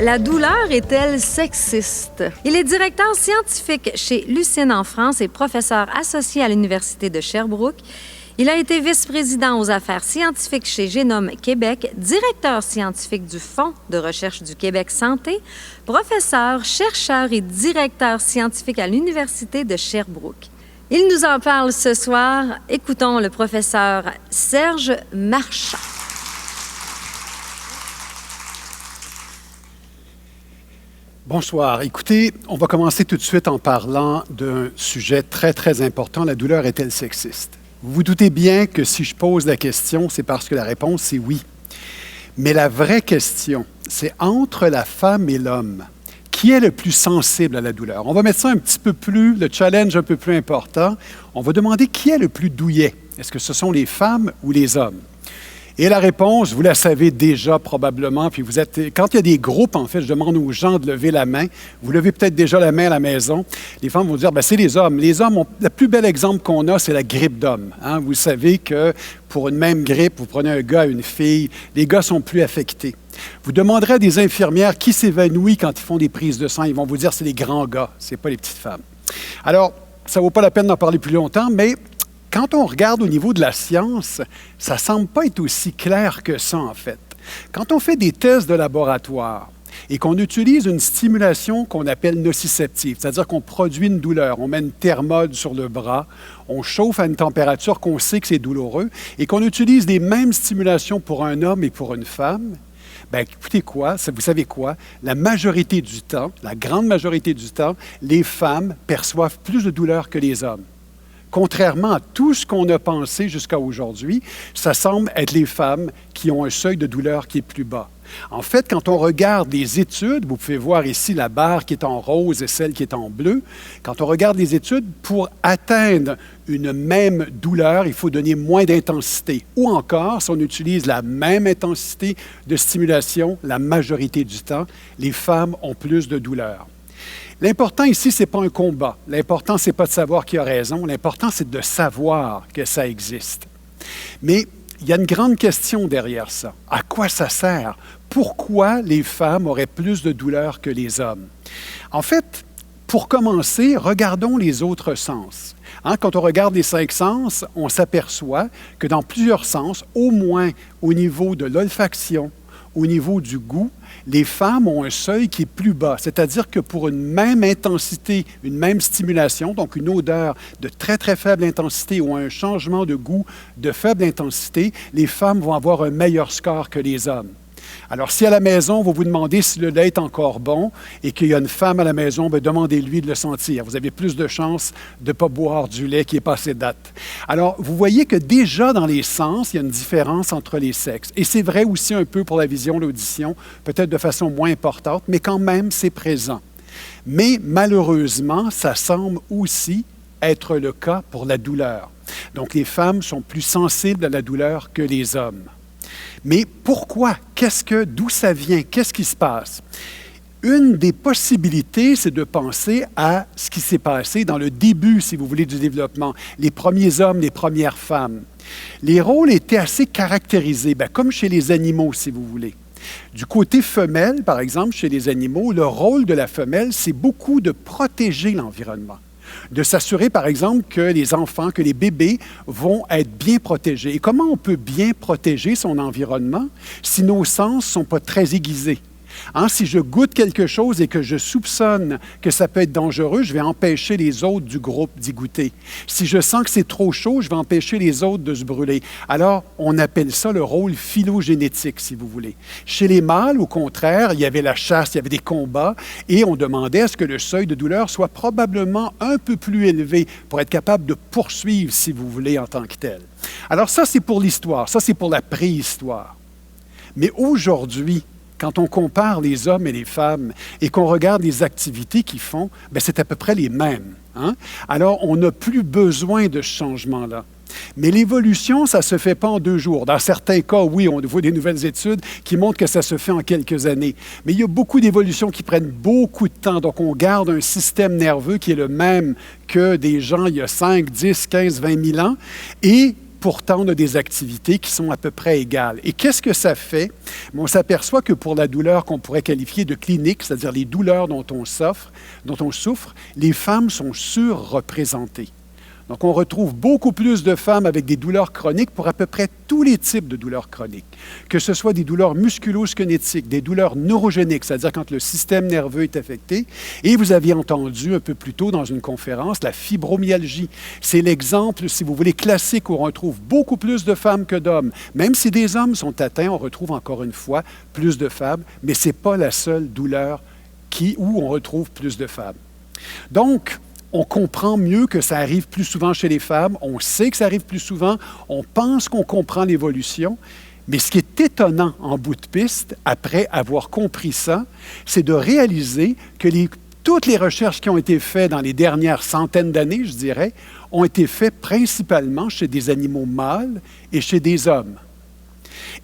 La douleur est-elle sexiste? Il est directeur scientifique chez Lucine en France et professeur associé à l'Université de Sherbrooke. Il a été vice-président aux affaires scientifiques chez Génome Québec, directeur scientifique du Fonds de recherche du Québec Santé, professeur, chercheur et directeur scientifique à l'Université de Sherbrooke. Il nous en parle ce soir. Écoutons le professeur Serge Marchand. Bonsoir. Écoutez, on va commencer tout de suite en parlant d'un sujet très, très important. La douleur est-elle sexiste? Vous vous doutez bien que si je pose la question, c'est parce que la réponse, c'est oui. Mais la vraie question, c'est entre la femme et l'homme, qui est le plus sensible à la douleur? On va mettre ça un petit peu plus, le challenge un peu plus important. On va demander qui est le plus douillet. Est-ce que ce sont les femmes ou les hommes? Et la réponse, vous la savez déjà probablement, puis quand il y a des groupes, en fait, je demande aux gens de lever la main. Vous levez peut-être déjà la main à la maison. Les femmes vont dire, c'est les hommes. Les hommes, le plus bel exemple qu'on a, c'est la grippe d'homme. Hein? Vous savez que pour une même grippe, vous prenez un gars et une fille, les gars sont plus affectés. Vous demanderez à des infirmières qui s'évanouit quand ils font des prises de sang. Ils vont vous dire, c'est les grands gars, c'est pas les petites femmes. Alors, ça ne vaut pas la peine d'en parler plus longtemps, mais quand on regarde au niveau de la science, ça ne semble pas être aussi clair que ça, en fait. Quand on fait des tests de laboratoire et qu'on utilise une stimulation qu'on appelle nociceptive, c'est-à-dire qu'on produit une douleur, on met une thermode sur le bras, on chauffe à une température qu'on sait que c'est douloureux, et qu'on utilise les mêmes stimulations pour un homme et pour une femme, écoutez quoi, vous savez quoi? La majorité du temps, la grande majorité du temps, les femmes perçoivent plus de douleur que les hommes. Contrairement à tout ce qu'on a pensé jusqu'à aujourd'hui, ça semble être les femmes qui ont un seuil de douleur qui est plus bas. En fait, quand on regarde les études, vous pouvez voir ici la barre qui est en rose et celle qui est en bleu. Quand on regarde les études, pour atteindre une même douleur, il faut donner moins d'intensité. Ou encore, si on utilise la même intensité de stimulation, la majorité du temps, les femmes ont plus de douleur. L'important ici, ce n'est pas un combat. L'important, ce n'est pas de savoir qui a raison. L'important, c'est de savoir que ça existe. Mais il y a une grande question derrière ça. À quoi ça sert? Pourquoi les femmes auraient plus de douleur que les hommes? En fait, pour commencer, regardons les autres sens. Quand on regarde les 5 sens, on s'aperçoit que dans plusieurs sens, au moins au niveau de l'olfaction, au niveau du goût, les femmes ont un seuil qui est plus bas. C'est-à-dire que pour une même intensité, une même stimulation, donc une odeur de très, très faible intensité ou un changement de goût de faible intensité, les femmes vont avoir un meilleur score que les hommes. Alors, si à la maison, vous vous demandez si le lait est encore bon et qu'il y a une femme à la maison, demandez-lui de le sentir. Vous avez plus de chances de ne pas boire du lait qui est passé de date. Alors, vous voyez que déjà dans les sens, il y a une différence entre les sexes. Et c'est vrai aussi un peu pour la vision, l'audition, peut-être de façon moins importante, mais quand même, c'est présent. Mais malheureusement, ça semble aussi être le cas pour la douleur. Donc, les femmes sont plus sensibles à la douleur que les hommes. Mais pourquoi? D'où ça vient? Qu'est-ce qui se passe? Une des possibilités, c'est de penser à ce qui s'est passé dans le début, si vous voulez, du développement. Les premiers hommes, les premières femmes. Les rôles étaient assez caractérisés, comme chez les animaux, si vous voulez. Du côté femelle, par exemple, chez les animaux, le rôle de la femelle, c'est beaucoup de protéger l'environnement. De s'assurer, par exemple, que les enfants, que les bébés vont être bien protégés. Et comment on peut bien protéger son environnement si nos sens ne sont pas très aiguisés? Si je goûte quelque chose et que je soupçonne que ça peut être dangereux, je vais empêcher les autres du groupe d'y goûter. Si je sens que c'est trop chaud, je vais empêcher les autres de se brûler. Alors, on appelle ça le rôle phylogénétique, si vous voulez. Chez les mâles, au contraire, il y avait la chasse, il y avait des combats, et on demandait à ce que le seuil de douleur soit probablement un peu plus élevé pour être capable de poursuivre, si vous voulez, en tant que tel. Alors ça, c'est pour l'histoire, ça, c'est pour la préhistoire. Mais aujourd'hui, quand on compare les hommes et les femmes et qu'on regarde les activités qu'ils font, c'est à peu près les mêmes. Alors, on n'a plus besoin de ce changement-là. Mais l'évolution, ça ne se fait pas en 2 jours. Dans certains cas, oui, on voit des nouvelles études qui montrent que ça se fait en quelques années. Mais il y a beaucoup d'évolutions qui prennent beaucoup de temps. Donc, on garde un système nerveux qui est le même que des gens il y a 5, 10, 15, 20 000 ans. Et pourtant, on a des activités qui sont à peu près égales. Et qu'est-ce que ça fait? On s'aperçoit que pour la douleur qu'on pourrait qualifier de clinique, c'est-à-dire les douleurs dont on souffre, les femmes sont surreprésentées. Donc, on retrouve beaucoup plus de femmes avec des douleurs chroniques pour à peu près tous les types de douleurs chroniques, que ce soit des douleurs musculo-squelettiques, des douleurs neurogéniques, c'est-à-dire quand le système nerveux est affecté. Et vous aviez entendu un peu plus tôt dans une conférence la fibromyalgie. C'est l'exemple, si vous voulez, classique où on retrouve beaucoup plus de femmes que d'hommes. Même si des hommes sont atteints, on retrouve encore une fois plus de femmes, mais ce n'est pas la seule douleur où on retrouve plus de femmes. Donc, on comprend mieux que ça arrive plus souvent chez les femmes, on sait que ça arrive plus souvent, on pense qu'on comprend l'évolution, mais ce qui est étonnant en bout de piste, après avoir compris ça, c'est de réaliser que toutes les recherches qui ont été faites dans les dernières centaines d'années, je dirais, ont été faites principalement chez des animaux mâles et chez des hommes.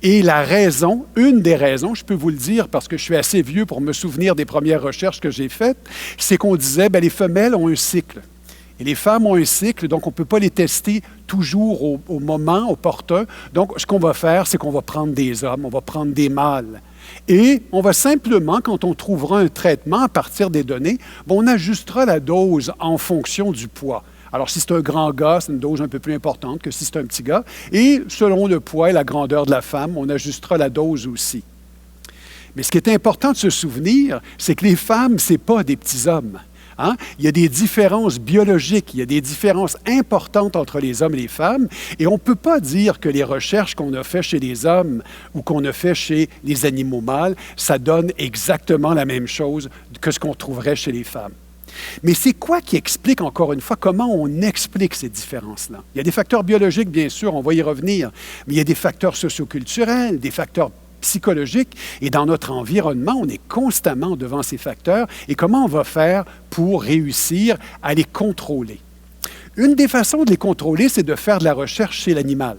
Et la raison, une des raisons, je peux vous le dire parce que je suis assez vieux pour me souvenir des premières recherches que j'ai faites, c'est qu'on disait que les femelles ont un cycle. Et les femmes ont un cycle, donc on ne peut pas les tester toujours au moment opportun. Donc, ce qu'on va faire, c'est qu'on va prendre des hommes, on va prendre des mâles. Et on va simplement, quand on trouvera un traitement à partir des données, on ajustera la dose en fonction du poids. Alors, si c'est un grand gars, c'est une dose un peu plus importante que si c'est un petit gars. Et selon le poids et la grandeur de la femme, on ajustera la dose aussi. Mais ce qui est important de se souvenir, c'est que les femmes, ce n'est pas des petits hommes. Hein? Il y a des différences biologiques, il y a des différences importantes entre les hommes et les femmes. Et on ne peut pas dire que les recherches qu'on a faites chez les hommes ou qu'on a faites chez les animaux mâles, ça donne exactement la même chose que ce qu'on trouverait chez les femmes. Mais c'est quoi qui explique, encore une fois, comment on explique ces différences-là? Il y a des facteurs biologiques, bien sûr, on va y revenir, mais il y a des facteurs socioculturels, des facteurs psychologiques, et dans notre environnement, on est constamment devant ces facteurs, et comment on va faire pour réussir à les contrôler? Une des façons de les contrôler, c'est de faire de la recherche chez l'animal.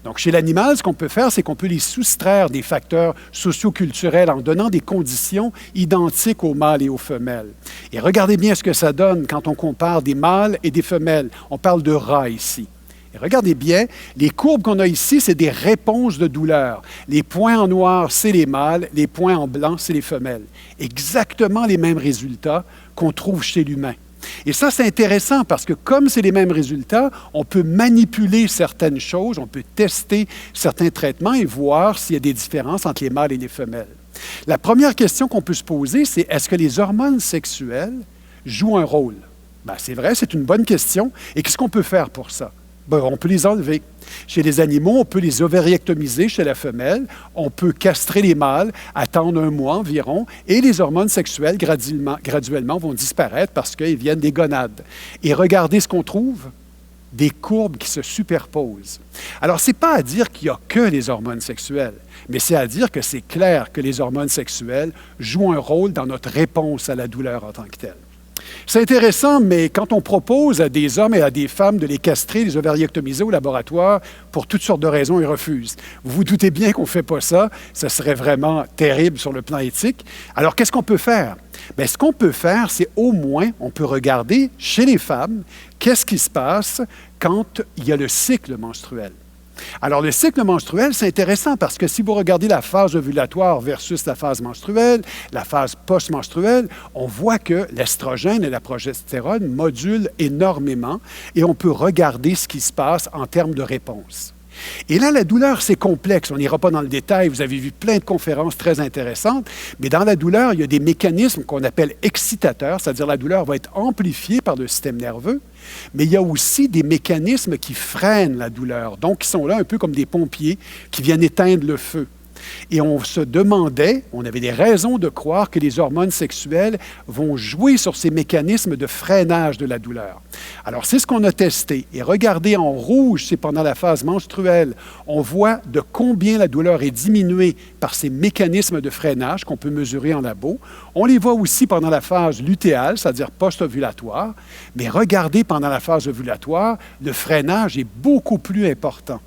Donc, chez l'animal, ce qu'on peut faire, c'est qu'on peut les soustraire des facteurs socioculturels en donnant des conditions identiques aux mâles et aux femelles. Et regardez bien ce que ça donne quand on compare des mâles et des femelles. On parle de rats ici. Et regardez bien, les courbes qu'on a ici, c'est des réponses de douleur. Les points en noir, c'est les mâles, les points en blanc, c'est les femelles. Exactement les mêmes résultats qu'on trouve chez l'humain. Et ça, c'est intéressant parce que comme c'est les mêmes résultats, on peut manipuler certaines choses, on peut tester certains traitements et voir s'il y a des différences entre les mâles et les femelles. La première question qu'on peut se poser, c'est est-ce que les hormones sexuelles jouent un rôle? Bien, c'est vrai, c'est une bonne question. Et qu'est-ce qu'on peut faire pour ça? Bien, on peut les enlever. Chez les animaux, on peut les ovariectomiser chez la femelle, on peut castrer les mâles, attendre 1 mois environ, et les hormones sexuelles graduellement vont disparaître parce qu'elles viennent des gonades. Et regardez ce qu'on trouve, des courbes qui se superposent. Alors, ce n'est pas à dire qu'il n'y a que les hormones sexuelles, mais c'est à dire que c'est clair que les hormones sexuelles jouent un rôle dans notre réponse à la douleur en tant que telle. C'est intéressant, mais quand on propose à des hommes et à des femmes de les castrer, les ovariectomiser au laboratoire, pour toutes sortes de raisons, ils refusent. Vous vous doutez bien qu'on ne fait pas ça. Ce serait vraiment terrible sur le plan éthique. Alors, qu'est-ce qu'on peut faire? Bien, ce qu'on peut faire, c'est au moins, on peut regarder chez les femmes, qu'est-ce qui se passe quand il y a le cycle menstruel. Alors, le cycle menstruel, c'est intéressant parce que si vous regardez la phase ovulatoire versus la phase menstruelle, la phase post-menstruelle, on voit que l'estrogène et la progestérone modulent énormément et on peut regarder ce qui se passe en termes de réponse. Et là, la douleur, c'est complexe. On n'ira pas dans le détail. Vous avez vu plein de conférences très intéressantes. Mais dans la douleur, il y a des mécanismes qu'on appelle excitateurs, c'est-à-dire la douleur va être amplifiée par le système nerveux. Mais il y a aussi des mécanismes qui freinent la douleur. Donc, qui sont là un peu comme des pompiers qui viennent éteindre le feu. Et on se demandait, on avait des raisons de croire que les hormones sexuelles vont jouer sur ces mécanismes de freinage de la douleur. Alors, c'est ce qu'on a testé. Et regardez en rouge, c'est pendant la phase menstruelle, on voit de combien la douleur est diminuée par ces mécanismes de freinage qu'on peut mesurer en labo. On les voit aussi pendant la phase lutéale, c'est-à-dire post-ovulatoire. Mais regardez pendant la phase ovulatoire, le freinage est beaucoup plus important.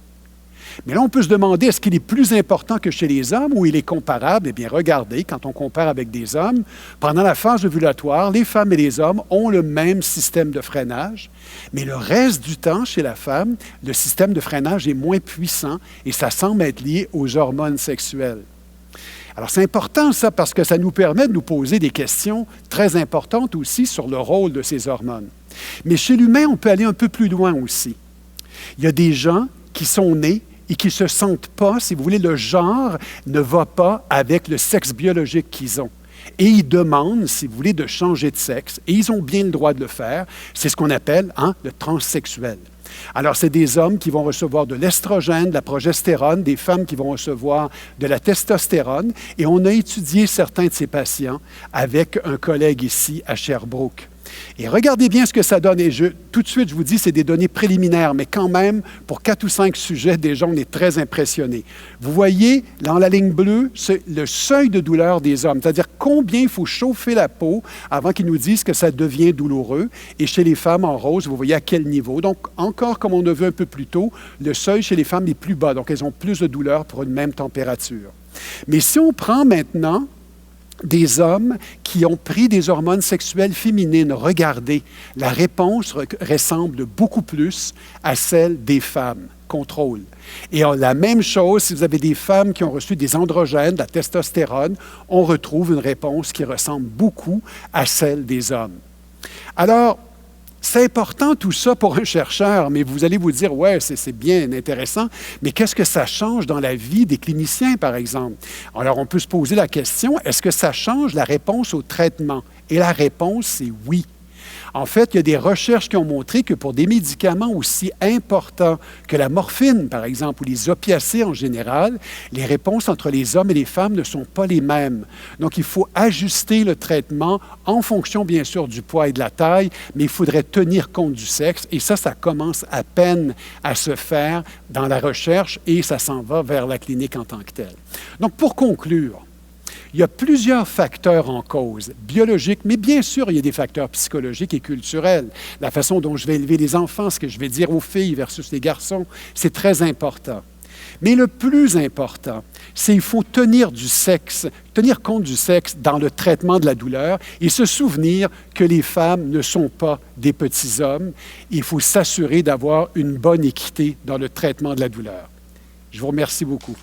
Mais là, on peut se demander, est-ce qu'il est plus important que chez les hommes ou il est comparable? Eh bien, regardez, quand on compare avec des hommes, pendant la phase ovulatoire, les femmes et les hommes ont le même système de freinage, mais le reste du temps, chez la femme, le système de freinage est moins puissant et ça semble être lié aux hormones sexuelles. Alors, c'est important, ça, parce que ça nous permet de nous poser des questions très importantes aussi sur le rôle de ces hormones. Mais chez l'humain, on peut aller un peu plus loin aussi. Il y a des gens qui sont nés et qui ne se sentent pas, si vous voulez, le genre ne va pas avec le sexe biologique qu'ils ont. Et ils demandent, si vous voulez, de changer de sexe, et ils ont bien le droit de le faire. C'est ce qu'on appelle le transsexuel. Alors, c'est des hommes qui vont recevoir de l'estrogène, de la progestérone, des femmes qui vont recevoir de la testostérone, et on a étudié certains de ces patients avec un collègue ici à Sherbrooke. Et regardez bien ce que ça donne. Et tout de suite, je vous dis, c'est des données préliminaires, mais quand même, pour 4 ou 5 sujets, déjà, on est très impressionnés. Vous voyez, dans la ligne bleue, c'est le seuil de douleur des hommes, c'est-à-dire combien il faut chauffer la peau avant qu'ils nous disent que ça devient douloureux. Et chez les femmes, en rose, vous voyez à quel niveau. Donc, encore comme on a vu un peu plus tôt, le seuil chez les femmes est plus bas, donc elles ont plus de douleur pour une même température. Mais si on prend maintenant des hommes qui ont pris des hormones sexuelles féminines, regardez, la réponse ressemble beaucoup plus à celle des femmes. Contrôle. Et la même chose, si vous avez des femmes qui ont reçu des androgènes, de la testostérone, on retrouve une réponse qui ressemble beaucoup à celle des hommes. Alors, c'est important tout ça pour un chercheur, mais vous allez vous dire, ouais, c'est bien intéressant, mais qu'est-ce que ça change dans la vie des cliniciens, par exemple? Alors, on peut se poser la question, est-ce que ça change la réponse au traitement? Et la réponse, c'est oui. En fait, il y a des recherches qui ont montré que pour des médicaments aussi importants que la morphine, par exemple, ou les opiacés en général, les réponses entre les hommes et les femmes ne sont pas les mêmes. Donc, il faut ajuster le traitement en fonction, bien sûr, du poids et de la taille, mais il faudrait tenir compte du sexe. Et ça commence à peine à se faire dans la recherche et ça s'en va vers la clinique en tant que telle. Donc, pour conclure, il y a plusieurs facteurs en cause, biologiques, mais bien sûr, il y a des facteurs psychologiques et culturels. La façon dont je vais élever les enfants, ce que je vais dire aux filles versus les garçons, c'est très important. Mais le plus important, c'est qu'il faut tenir compte du sexe dans le traitement de la douleur et se souvenir que les femmes ne sont pas des petits hommes. Il faut s'assurer d'avoir une bonne équité dans le traitement de la douleur. Je vous remercie beaucoup.